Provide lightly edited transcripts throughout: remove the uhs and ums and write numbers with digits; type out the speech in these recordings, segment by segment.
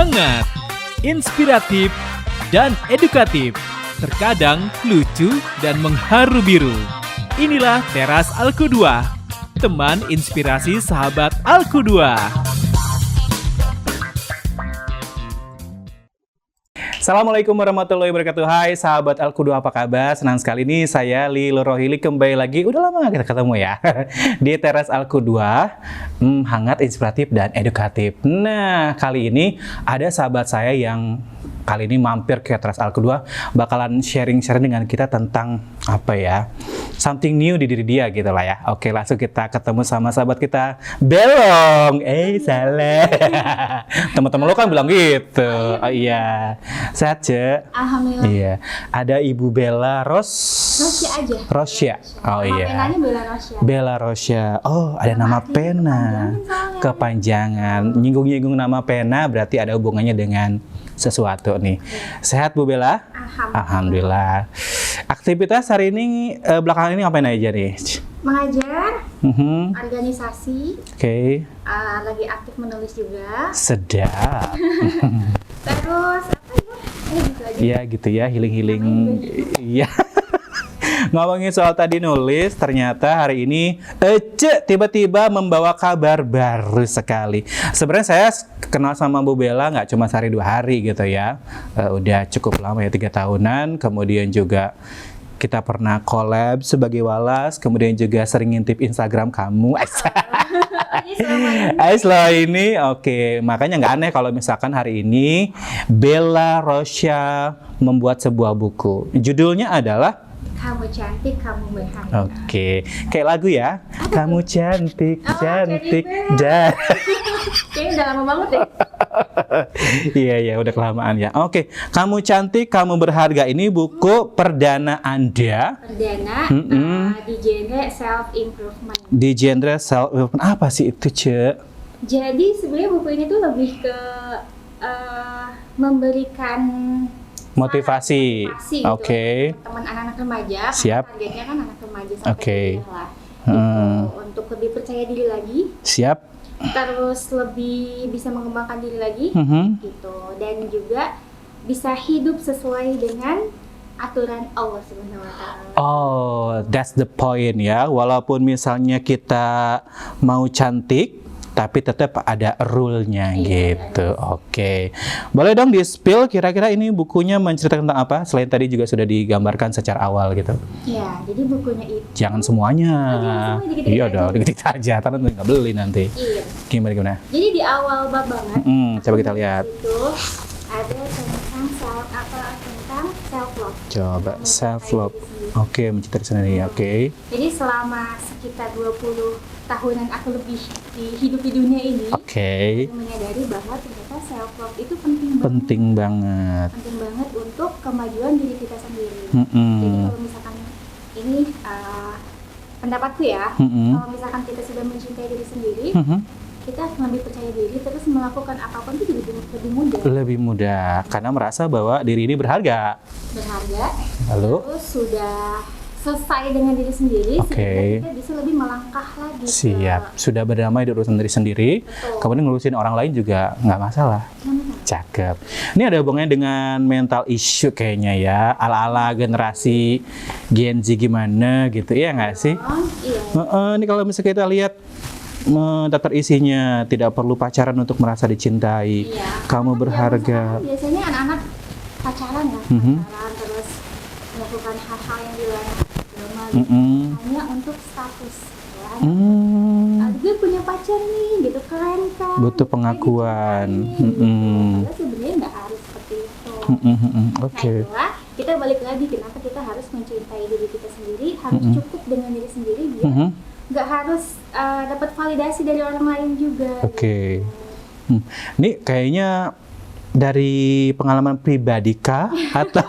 hangat, inspiratif, dan edukatif. Terkadang lucu dan mengharu biru. Inilah Teras Alku2, teman inspirasi sahabat Alku2. Assalamualaikum warahmatullahi wabarakatuh. Hai sahabat Alku2, apa kabar? Senang sekali nih saya Lilo Rohili kembali lagi. Udah lama gak kita ketemu ya di Teras Alku2, hangat, inspiratif, dan edukatif. Nah, kali ini ada sahabat saya yang kali ini mampir ke Teras Alku2, bakalan sharing-sharing dengan kita tentang apa ya, something new di diri dia gitu lah ya. Oke, langsung kita ketemu sama sahabat kita, Belong. Salah. Teman-teman lo kan bilang gitu. Oh iya. Sehat, Cek? Alhamdulillah. Iya. Ada Ibu Bella Rosya aja. Rosya. Oh Nama iya. penanya Bella Rosya. Bella Rosya. Oh, ada nama pena. Kepanjangan. Nyinggung-nyinggung nama pena berarti ada hubungannya dengan sesuatu nih. Sehat Bu Bella? Alhamdulillah. Aktivitas hari ini belakangan ini ngapain aja nih? Mengajar, organisasi, Oke. lagi aktif menulis juga. Sedap. Terus apa ya? Gitu aja. Iya gitu ya, healing-healing. Iya. Ngomongin soal tadi nulis, ternyata hari ini Ece tiba-tiba membawa kabar baru sekali. Sebenarnya saya kenal sama Bu Bella nggak cuma sehari 2 hari gitu ya. Udah cukup lama ya, 3 tahunan. Kemudian juga kita pernah collab sebagai Walas. Kemudian juga sering ngintip Instagram kamu. Selama ini oke. Makanya nggak aneh kalau misalkan hari ini Bella Rosya membuat sebuah buku. Judulnya adalah Kamu cantik, kamu berharga. Oke, kayak lagu ya. Kamu cantik, Oh, cantik, cantik dan Kayaknya udah lama banget deh. iya, udah kelamaan ya. Oke, Kamu Cantik, Kamu Berharga ini buku perdana Anda Perdana di genre self improvement. di genre self improvement. Apa sih itu, Cek? Jadi sebenarnya buku ini tuh lebih ke memberikan Motivasi. gitu Oke. untuk teman anak-anak remaja. Siap. Targetnya kan anak remaja sampai Oke. kuliah lah. Gitu, untuk lebih percaya diri lagi, Siap. terus lebih bisa mengembangkan diri lagi, gitu, dan juga bisa hidup sesuai dengan aturan Allah Subhanahu Wa Taala. Oh, that's the point ya. Walaupun misalnya kita mau cantik, tapi tetap ada rule-nya gitu. Oke. Boleh dong di-spill kira-kira ini bukunya menceritakan tentang apa? Selain tadi juga sudah digambarkan secara awal gitu. Ya, jadi bukunya itu. Jangan semuanya. jangan semua, dikit-dikit Iya aja. dong, dikit-dikit aja. Karena nggak beli nanti. Iya. Gimana? Jadi di awal bab banget. Coba kita lihat. Itu ada tentang self love. Coba self love. Oke, mencintai sendiri. Oke. Jadi selama sekitar 20 tahunan aku lebih hidup di dunia ini, Oke. aku menyadari bahwa ternyata self love itu penting banget. Penting banget. Penting banget untuk kemajuan diri kita sendiri. Mm-mm. Jadi kalau misalkan ini pendapatku ya, Mm-mm. kalau misalkan kita sudah mencintai diri sendiri, Mhm. kita akan lebih percaya diri, terus melakukan apapun itu jadi lebih mudah. Lebih mudah karena merasa bahwa diri ini berharga. Berharga. Lalu Terus sudah selesai dengan diri sendiri, Oke. sehingga kita bisa lebih melangkah lagi. siap, sudah berdamai di urusan diri sendiri, Betul. kemudian ngurusin orang lain juga nggak masalah. Cakep. Ini ada hubungannya dengan mental issue kayaknya ya, ala-ala generasi Gen Z gimana gitu, ya nggak sih? Iya. Ini kalau misalnya kita lihat daftar isinya, tidak perlu pacaran untuk merasa dicintai, Iya. kamu Kan berharga. zaman sekarang biasanya anak-anak pacaran ya, pacaran terus melakukan hal-hal yang dilarang agama gitu, hanya untuk status. Ya. Gue punya pacar nih, gitu, keren kan? Butuh pengakuan. Padahal sebenarnya nggak harus seperti itu. Oke. Nah itulah, kita balik lagi kenapa kita harus mencintai diri kita sendiri, harus cukup dengan diri sendiri biar nggak harus dapat validasi dari orang lain juga. Oke. Ini kayaknya dari pengalaman pribadi kah? Atau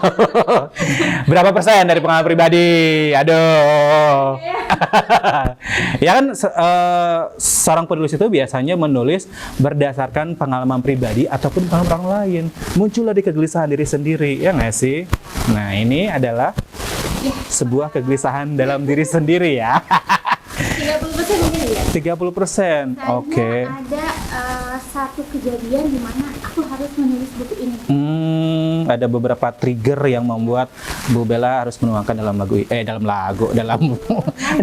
berapa persen dari pengalaman pribadi? Aduh. Ya kan seorang penulis itu biasanya menulis berdasarkan pengalaman pribadi ataupun pengalaman orang lain. Muncullah di kegelisahan diri sendiri, ya nggak sih? Nah ini adalah sebuah kegelisahan dalam diri sendiri ya. 30% mungkin ya. 30%. Karena Oke. ada satu kejadian di mana aku harus harus menulis buku ini? Ada beberapa trigger yang membuat Bu Bella harus menuangkan dalam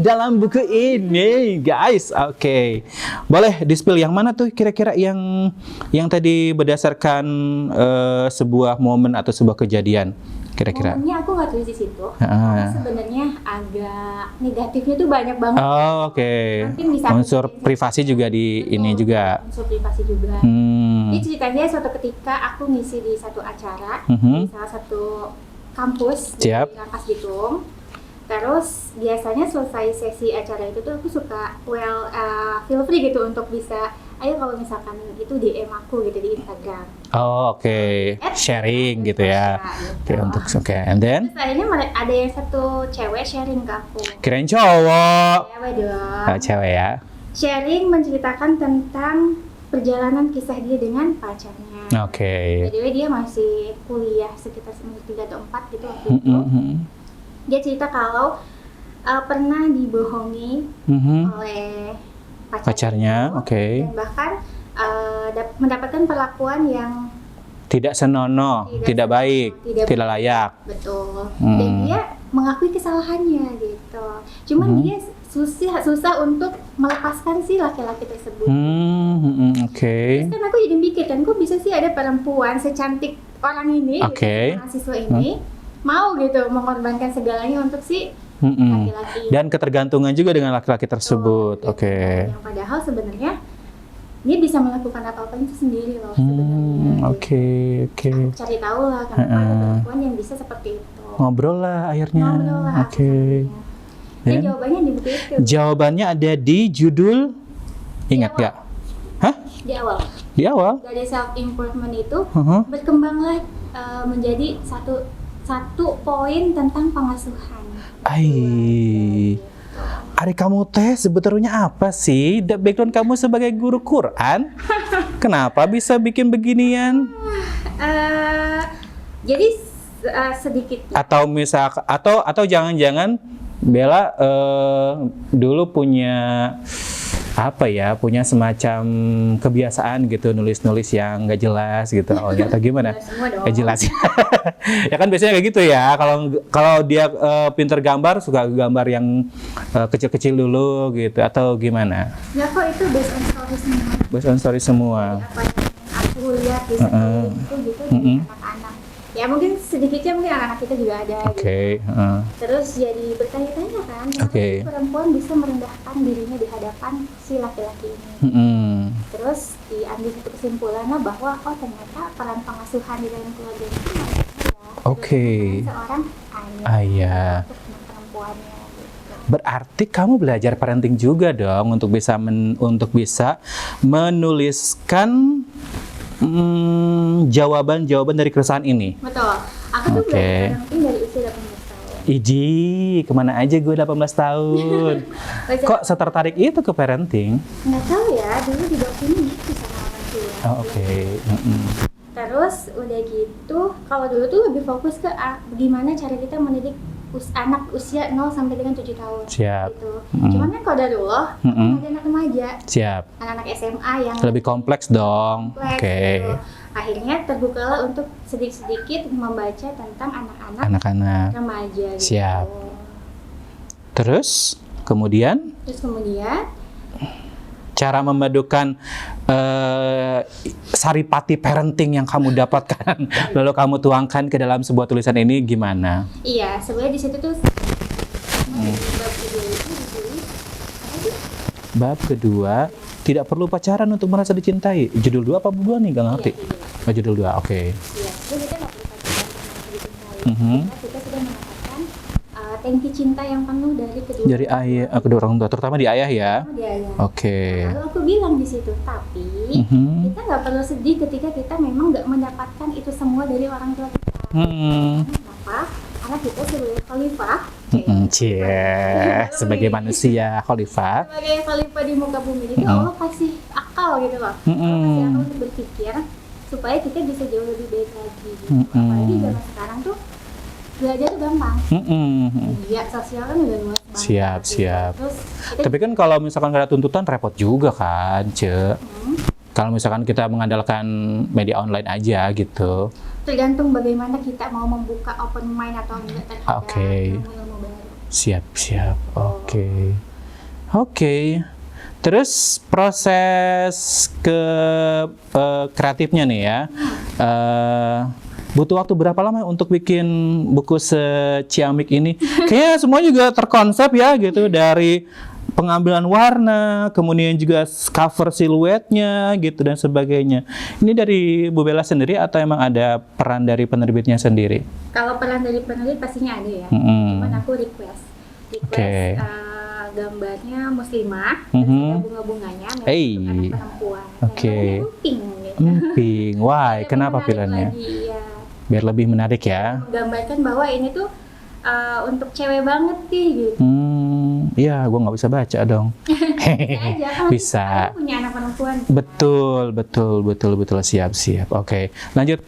dalam buku ini, guys. Oke. Boleh di-spill yang mana tuh kira-kira yang tadi berdasarkan sebuah momen atau sebuah kejadian kira-kira? Momennya aku nggak tulis di situ. Karena sebenarnya agak negatifnya tuh banyak banget. Oh, oke. Mungkin bisa Unsur privasi juga di ini juga. Unsur privasi juga. Jadi ceritanya suatu ketika aku ngisi di satu acara di salah satu kampus di Rangkas Bitung. Terus biasanya selesai sesi acara itu tuh aku suka feel free gitu untuk bisa, ayo kalau misalkan itu DM aku gitu di Instagram. Oh, oke. Sharing gitu ya. Oke, and then? Terus akhirnya ada yang satu cewek sharing ke aku. Kirain cowok. Cewek dong. Oh, cewek ya. Sharing menceritakan tentang perjalanan kisah dia dengan pacarnya. Oke. Jadi dia masih kuliah sekitar semester 3 atau 4 gitu waktu itu. Dia cerita kalau pernah dibohongi oleh pacarnya, dan bahkan mendapatkan perlakuan yang tidak senonoh, tidak baik, tidak layak. Betul. Dan dia mengakui kesalahannya gitu. Cuman dia susah untuk melepaskan si laki-laki tersebut. Terus kan aku jadi mikir kan, kok bisa sih ada perempuan secantik orang ini, gitu, mahasiswa ini, mau gitu mengorbankan segalanya untuk si laki-laki. Dan ketergantungan juga dengan laki-laki tersebut. Oke. Yang padahal sebenarnya dia bisa melakukan apa-apa itu sendiri loh sebenarnya. Oke. Cari tahu lah kenapa ada perempuan yang bisa seperti itu. Ngobrol lah akhirnya. Oke. Dan jawabannya di buku itu. Jawabannya ada di judul. Ingat nggak? Hah? Di awal. Di awal? Dari self improvement itu berkembanglah menjadi satu poin tentang pengasuhan. Adik kamu teh sebetulnya apa sih? Background kamu sebagai guru Quran? Kenapa bisa bikin beginian? Jadi sedikit. Atau jangan-jangan Bella dulu punya punya semacam kebiasaan gitu nulis-nulis yang nggak jelas gitu, atau gimana? Nggak jelas. Ya kan biasanya kayak gitu ya. Kalau dia pinter gambar, suka gambar yang kecil-kecil dulu gitu, atau gimana? Ya kok itu based on story semua. Based on story semua. Apa yang aku lihat di itu gitu dari anak-anak. Ya mungkin sedikitnya mungkin anak-anak kita juga ada. Oke. Terus jadi bertanya-tanya kan, perempuan bisa merendahkan dirinya di hadapan si laki-laki ini. Terus diambil satu kesimpulan bahwa ternyata peran pengasuhan di dalam keluarga itu seorang ayah untuk perempuannya. Berarti kamu belajar parenting juga dong untuk bisa menuliskan jawaban-jawaban dari keresahan ini. Betul. Aku tuh belajar parenting dari usia 18 tahun. Kemana aja gue 18 tahun. Kok setertarik itu ke parenting? Nggak tahu ya, dulu di bawah sini gitu sama orang tua. Terus udah gitu, kalau dulu tuh lebih fokus ke bagaimana cara kita mendidik anak usia 0 sampai dengan 7 tahun. Siap. Gitu. Cuman kan kalau dulu ada anak remaja. Siap. Anak-anak SMA yang lebih kompleks dong. Gitu. Akhirnya terbukalah untuk sedikit-sedikit membaca tentang anak-anak remaja. Gitu. Siap. Terus kemudian cara memadukan saripati parenting yang kamu dapatkan lalu kamu tuangkan ke dalam sebuah tulisan ini gimana? Iya, sebenarnya di situ tuh bab kedua tidak perlu pacaran untuk merasa dicintai. Judul 2 apa bab 2 nih? Gak ngerti. Judul 2, oke. Iya, jadi kita nggak perlu pacaran untuk merasa dicintai. Karena kita sudah mengatakan tangki cinta yang penuh dari kedua orang tua, terutama di ayah ya. Oke. Lalu aku bilang di situ, tapi kita nggak perlu sedih ketika kita memang nggak mendapatkan itu semua dari orang tua kita. Kenapa? Karena kita sebagai khalifah, sebagai manusia khalifah. Sebagai khalifah di muka bumi itu Allah kasih akal gitu loh. Allah kasih akal untuk berpikir supaya kita bisa jauh lebih baik lagi. Gitu. Apalagi zaman sekarang tuh belajar tuh gampang. Media sosial kan udah luas banget. Siap. Terus, tapi kan kalau misalkan nggak ada tuntutan repot juga kan, Ce. Kalau misalkan kita mengandalkan media online aja gitu. Tergantung bagaimana kita mau membuka open mind atau enggak terhadap Oke. ilmu-ilmu baru. Siap. Oke. Terus proses kreatifnya nih ya. Butuh waktu berapa lama untuk bikin buku seciamik ini? Kayaknya semua juga terkonsep ya gitu, dari pengambilan warna, kemudian juga cover siluetnya gitu dan sebagainya. Ini dari Bu Bella sendiri atau emang ada peran dari penerbitnya sendiri? Kalau peran dari penerbit pastinya ada ya. Cuman aku request Oke. gambarnya muslimah, terus ada bunga-bunganya, memang Hey. untuk anak perempuan. Oke. Dan warnanya pink gitu. Pink. Why? Biar Kenapa menarik pilihannya? lagi, ya. Biar lebih menarik ya. Menggambarkan bahwa ini tuh untuk cewek banget nih gitu. Iya, gue nggak bisa baca dong. Aja, kan Bisa. aku punya anak perempuan. Betul. Siap. Oke, lanjut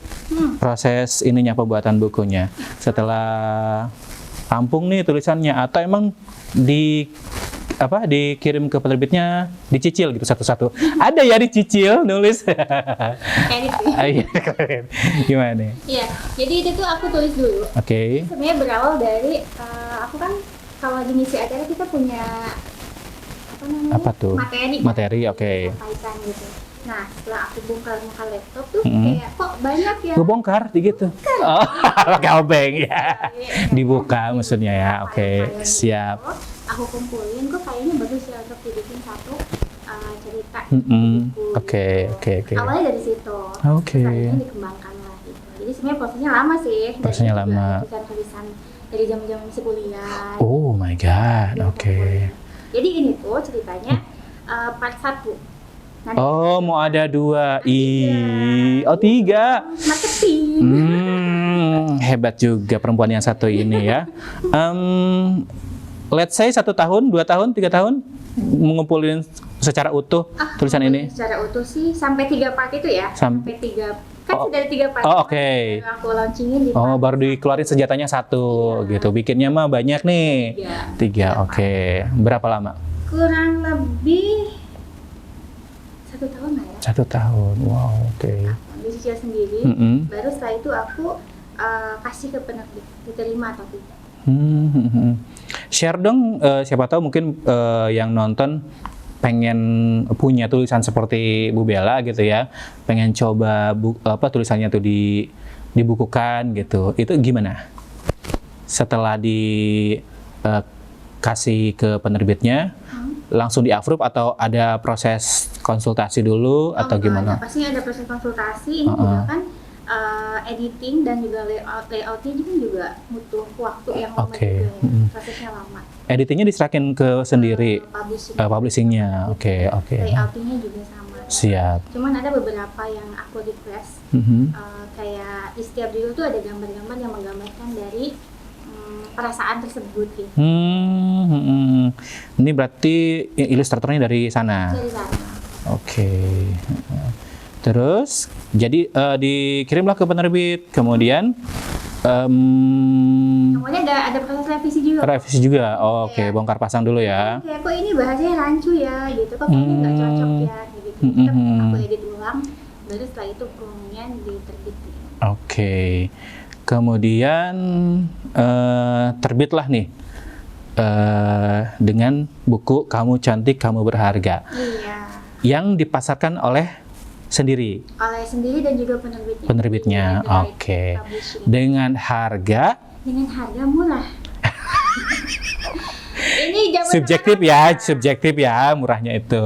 proses ininya, pembuatan bukunya. Setelah rampung nih tulisannya, atau emang dikirim ke penerbitnya, dicicil gitu satu-satu. Ada ya dicicil nulis. Edit ya. Iya, keren. Gimana nih? Iya, jadi itu tuh aku tulis dulu. Oke. Sebenarnya berawal dari aku kan kalau di misi acara kita punya apa namanya? Apa tuh? Materi, oke. Sampaikan gitu. Nah, setelah aku bongkar laptop tuh Mm-mm. kayak kok banyak ya. Ngebongkar gitu. Oh, pakai obeng ya. Dibuka maksudnya ya. Oke, File-file siap. gitu. Aku kumpulin, kok kayaknya bagus ya untuk dibikin satu cerita. buku Oke. gitu. Awalnya dari situ. Oke. Selanjutnya dikembangkan lah gitu. Jadi sebenarnya prosesnya lama sih. Dan Prosesnya juga lama. Tulisan-tulisan dari zaman-zaman masih kuliah. Oh my god. Oke. Jadi ini tuh ceritanya part 1. Nanti Oh, mau ada 2. Tiga. Oh, 3. marketing. Hebat juga perempuan yang satu ini ya. Let's say 1 tahun, 2 tahun, 3 tahun mengumpulin secara utuh tulisan ini. Secara utuh sih sampai 3 part itu ya. Sampai 3 kan sudah ada 3 part. Oh, oke. Baru aku launchingin di Oh, part baru dikeluarin senjatanya 1 gitu. Bikinnya mah banyak nih. 3, oke. Berapa lama? kurang lebih 1 tahun lah ya. 1 tahun. Wow, oke. Dicicil sendiri. Mm-mm. Baru setelah itu aku kasih ke penerbit, diterima atau tidak. Share dong, siapa tahu mungkin yang nonton pengen punya tulisan seperti Bu Bella gitu ya, pengen coba tulisannya tuh dibukukan gitu. Itu gimana? Setelah kasih ke penerbitnya, langsung di-approve atau ada proses konsultasi dulu atau gimana? Pastinya ada proses konsultasi. Ini juga kan editing dan juga layoutnya juga butuh waktu yang lama Oke. juga ya. Prosesnya lama. Editingnya diserahkan ke sendiri, publishingnya. Oke. Layoutnya juga sama. Siap. Cuman ada beberapa yang aku request, kayak di setiap judul tuh ada gambar-gambar yang menggambarkan dari perasaan tersebut gitu. Ini berarti ilustratornya dari sana. Dari sana. Oke. Terus, jadi dikirimlah ke penerbit, kemudian Kemudian ada proses revisi juga. revisi juga. Oh, oke, bongkar pasang dulu ya. Kayak kok ini bahasanya rancu ya, gitu. Kok kayaknya nggak cocok ya, kayak gitu. Tetap aku edit ulang, baru setelah itu kemudian diterbitin. Oke. Kemudian terbitlah nih dengan buku Kamu Cantik, Kamu Berharga. Iya. Yang dipasarkan oleh sendiri. Oleh sendiri dan juga penerbitnya. Penerbitnya, Direct oke. publishing. Dengan harga Murah. Ini zaman subjektif ya, murahnya itu.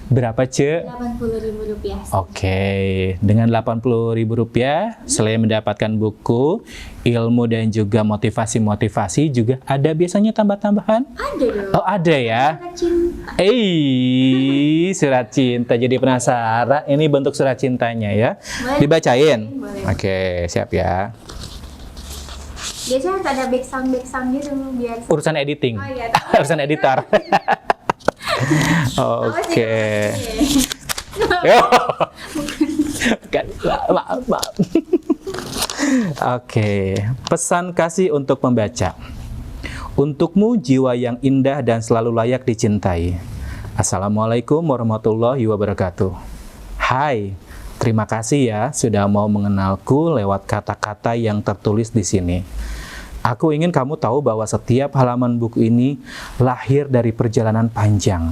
Berapa, Ce? Rp80.000. Oke, dengan Rp80.000 selain mendapatkan buku, ilmu dan juga motivasi juga ada biasanya tambah-tambahan? Ada dong. Oh, ada ya. Surat cinta. Surat cinta. Jadi penasaran, ini bentuk surat cintanya ya. Boleh. Dibacain? Boleh. Oke, siap ya. Biasanya ada backsound gitu biar. Urusan editing. Oh iya. Urusan editor. Oke. Maaf. Oke, pesan kasih untuk pembaca. Untukmu jiwa yang indah dan selalu layak dicintai. Assalamualaikum warahmatullahi wabarakatuh. Hai, terima kasih ya sudah mau mengenalku lewat kata-kata yang tertulis di sini. Aku ingin kamu tahu bahwa setiap halaman buku ini lahir dari perjalanan panjang.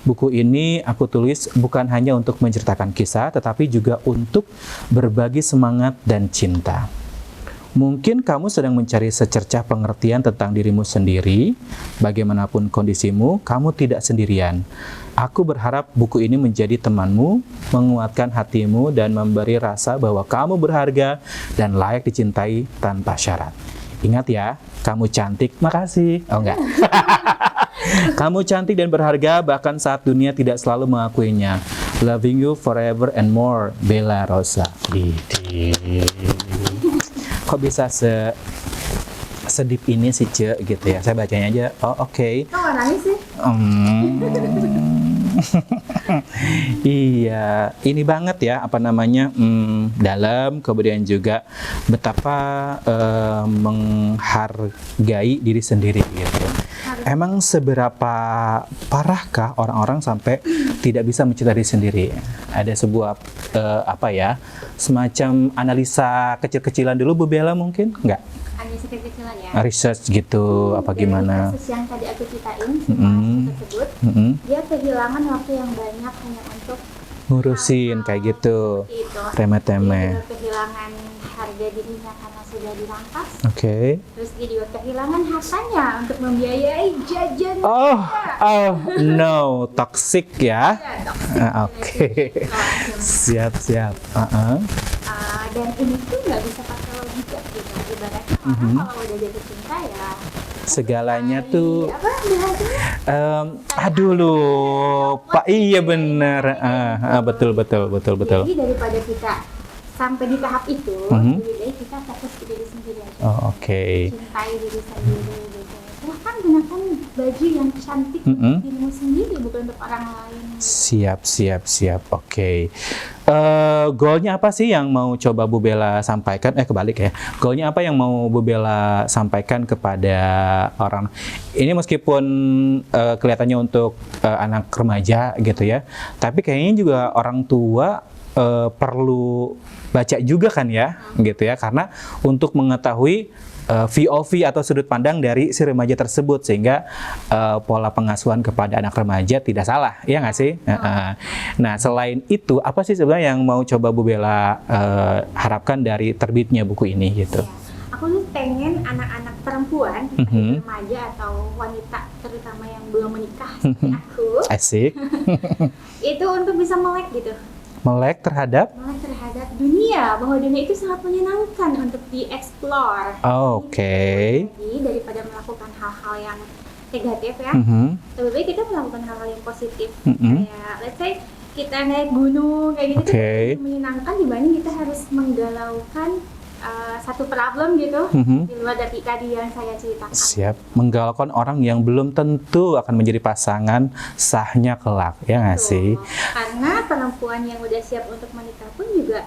Buku ini aku tulis bukan hanya untuk menceritakan kisah, tetapi juga untuk berbagi semangat dan cinta. Mungkin kamu sedang mencari secercah pengertian tentang dirimu sendiri. Bagaimanapun kondisimu, kamu tidak sendirian. Aku berharap buku ini menjadi temanmu, menguatkan hatimu, dan memberi rasa bahwa kamu berharga dan layak dicintai tanpa syarat. Ingat ya, kamu cantik. Makasih. Oh enggak. Kamu cantik dan berharga bahkan saat dunia tidak selalu mengakuinya. Loving you forever and more, Bella Rosa. Kok bisa sedip ini sih, Ce, gitu ya. Saya bacanya aja, oh oke. Kok nggak nangis sih? Iya, ini banget ya, apa namanya, dalam, kemudian juga betapa menghargai diri sendiri gitu. Emang seberapa parahkah orang-orang sampai tidak bisa mencintai diri sendiri? Ada sebuah semacam analisa kecil-kecilan dulu, Bu Bella mungkin? Enggak? Analisa kecil-kecilan ya. Research gitu, apa Dari gimana? kasus yang tadi aku ceritain, tersebut, dia kehilangan waktu yang banyak hanya untuk Ngurusin kayak gitu, itu. remeh-temeh. Dia juga kehilangan harga dirinya karena sudah dirampas. Oke. Terus dia juga kehilangan hartanya untuk membiayai jajan. Oh no, toxic ya? Ya, toxic Oke. relationship. Siap. Dan ini tuh nggak bisa pakai logika gitu. Ibaratnya orang kalau udah jatuh cinta ya Segalanya tuh, berharga. aduh lupa. Iya bener. Betul. Jadi daripada kita sampai di tahap itu, lebih baik kita fokus ke diri sendiri aja. Oh, oke. Cintai diri sendiri gitu. Silahkan gunakan baju yang cantik untuk dirimu sendiri, bukan untuk orang lain. Siap. Oke. Goalnya apa sih yang mau coba Bu Bella sampaikan? Kebalik ya. Goalnya apa yang mau Bu Bella sampaikan kepada orang? Ini meskipun kelihatannya untuk anak remaja gitu ya, tapi kayaknya juga orang tua perlu baca juga kan ya, gitu ya, karena untuk mengetahui VOV atau sudut pandang dari si remaja tersebut, sehingga pola pengasuhan kepada anak remaja tidak salah, ya nggak sih? Nah, selain itu, apa sih sebenarnya yang mau coba Bu Bella harapkan dari terbitnya buku ini gitu? Aku tuh pengen anak-anak perempuan, remaja atau wanita terutama yang belum menikah seperti aku, Asik. itu untuk bisa melek gitu. Melek terhadap? Melek terhadap dunia, bahwa dunia itu sangat menyenangkan untuk dieksplor. Oke. Jadi daripada melakukan hal-hal yang negatif ya, lebih baik kita melakukan hal-hal yang positif. Kayak let's say kita naik gunung kayak gitu, Oke. itu menyenangkan dibanding kita harus menggalaukan satu problem gitu di luar dari tadi yang saya ceritakan. Siap. Menggalaukan orang yang belum tentu akan menjadi pasangan sahnya kelak, ya nggak sih? Karena perempuan yang udah siap untuk menikah pun juga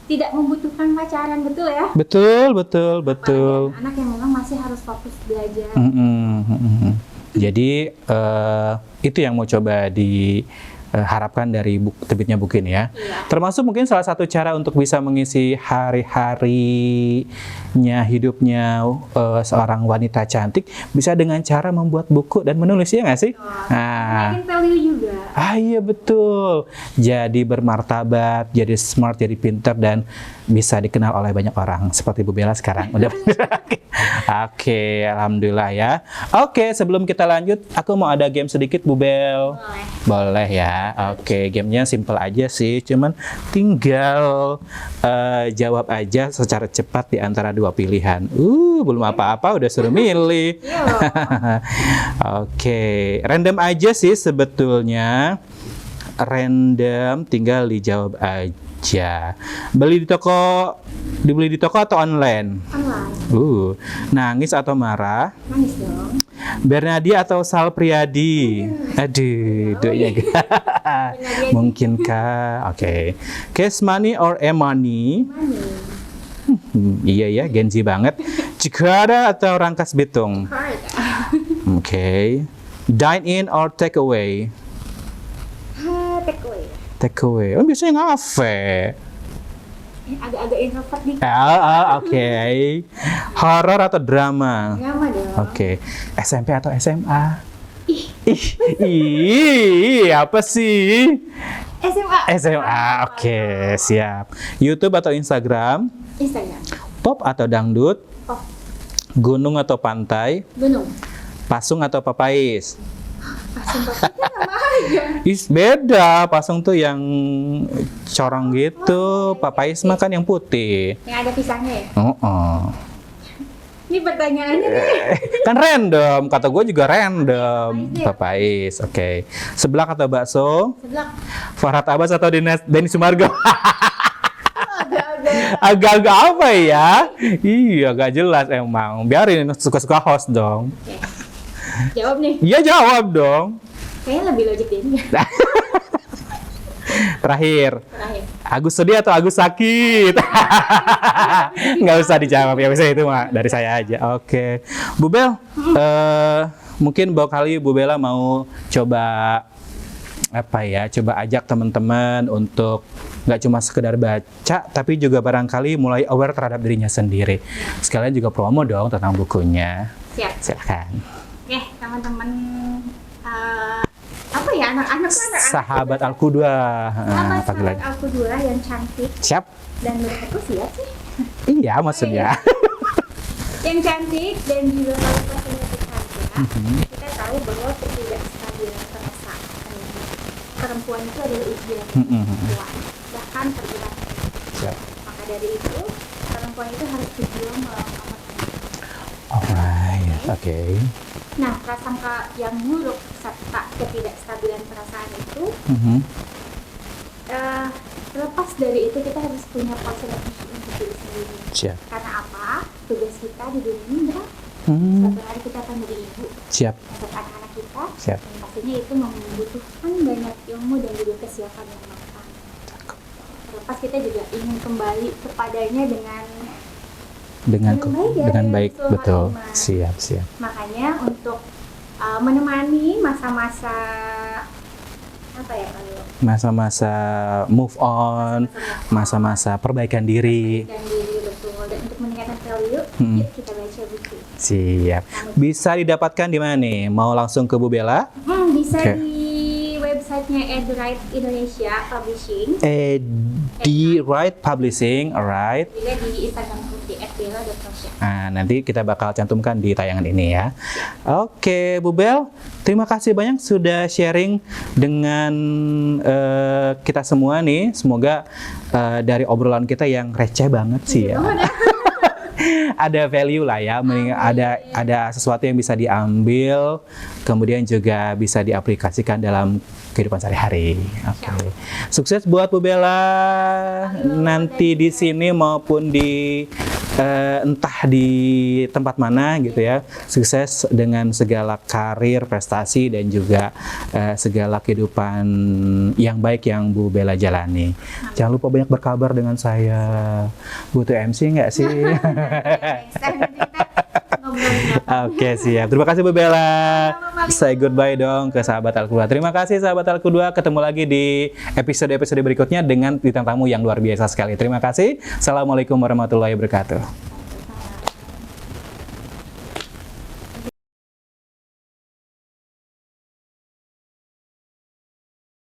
tidak membutuhkan pacaran, betul ya? Betul. Apalagi anak yang memang masih harus fokus belajar. Jadi itu yang mau coba diharapkan dari terbitnya buku ini ya. Iya. Termasuk mungkin salah satu cara untuk bisa mengisi hari-harinya hidupnya seorang wanita cantik bisa dengan cara membuat buku dan menulis, ya nggak sih? Makin value juga. Iya betul. Jadi bermartabat, jadi smart, jadi pinter, dan bisa dikenal oleh banyak orang seperti Bu Bella sekarang. Udah. Oke, alhamdulillah ya. Oke, sebelum kita lanjut, aku mau ada game sedikit, Bu Bel. Boleh ya. Oke, gamenya simple aja sih, cuman tinggal jawab aja secara cepat di antara dua pilihan. Belum apa-apa udah suruh milih. Oke, random aja sih sebetulnya. Random, tinggal dijawab aja. Dibeli di toko atau online? Online. Nangis atau marah? Nangis dong. Bernadia atau Sal Priadi? Aduh, doanya mungkinkah? Oke. Cash money or e-money? Iya ya, Gen Z banget. Jakarta atau Rangkas Bitung? Oke. Dine in or take away? Take away. Take away. Oh, biasanya ngafe. Agak-agak introvert nih. Oke. Horor atau drama? Drama dong. Oke. SMP atau SMA? Ih, apa sih? SMA. SMA. Oke, siap. YouTube atau Instagram? Instagram. Pop atau dangdut? Pop. Gunung atau pantai? Gunung. Pasung atau papais? Pasung papanya sama aja. Beda. Pasung tuh yang corong gitu. Papais mah kan yang putih. Yang ada pisangnya ya? Ini pertanyaannya nih. Kan random. Kata gue juga random. Papais. Oke. Seblak atau bakso? Seblak. Farhad Abbas atau Denny Sumargo? Agak-agak. Agak-agak apa ya? Iya, gak jelas emang. Biarin suka-suka host dong. Oke. Jawab nih. Iya, jawab dong. Kayaknya lebih logik Denny. Terakhir. Terakhir. Agus sedih atau Agus sakit? Nggak usah dijawab ya, bisa itu mah dari saya aja. Oke, Bu Bel, mungkin kali Bu Bella mau coba apa ya? Coba ajak teman-teman untuk nggak cuma sekedar baca, tapi juga barangkali mulai aware terhadap dirinya sendiri. Sekalian juga promo dong tentang bukunya. Siap. Silakan. Oke, teman-teman. Apa ya anak-anak mana? Sahabat Alku-2. Sahabat Pagi lagi. Alku-2 yang cantik Siap. dan berekspresi sih. Iya, maksudnya. Yang cantik dan juga kalau penyakit kita tahu bahwa ketidakstabilan perasaan perempuan itu adalah ujian perempuan, bahkan terberat. Siap. Maka dari itu perempuan itu harus berjuang melawan amarah. Alright, oke. Nah, prasangka yang buruk serta ketidakstabilan perasaan itu lepas dari itu kita harus punya konsentrasi untuk diri sendiri. Siap. Karena apa? Tugas kita di dunia ini berat. Suatu hari kita akan menjadi ibu. Siap. Untuk anak-anak kita. Siap. Dan pastinya itu membutuhkan banyak ilmu dan juga kesiapan yang matang. Terlepas kita juga ingin kembali kepadanya dengan baik, seluruh betul. iman. Siap. Makanya untuk menemani masa-masa apa ya kalau Masa-masa move on, masa-masa perbaikan diri. dan diri betul dan untuk meningkatkan value, yuk kita baca buku. Siap. Bisa didapatkan di mana nih? Mau langsung ke Bu Bella? Bisa Oke. di websitenya Edwright Indonesia Publishing, Di Right Publishing, alright. juga di Instagram di @bella.rosya. Nah, nanti kita bakal cantumkan di tayangan ini ya. Oke, Bu Bel, terima kasih banyak sudah sharing dengan kita semua nih. Semoga dari obrolan kita yang receh banget sih ya. Ada value lah ya, ada sesuatu yang bisa diambil, kemudian juga bisa diaplikasikan dalam kehidupan sehari-hari. Oke. Sukses buat Bu Bella nanti di sini maupun di entah di tempat mana gitu ya. Sukses dengan segala karir, prestasi dan juga segala kehidupan yang baik yang Bu Bella jalani. Jangan lupa banyak berkabar dengan saya. Butuh MC nggak sih? Oke, siap. Terima kasih Bu Bella. Say goodbye dong ke sahabat Alku-2. Terima kasih sahabat Alku-2. Ketemu lagi di episode-episode berikutnya dengan bintang tamu yang luar biasa sekali. Terima kasih. Assalamualaikum warahmatullahi wabarakatuh.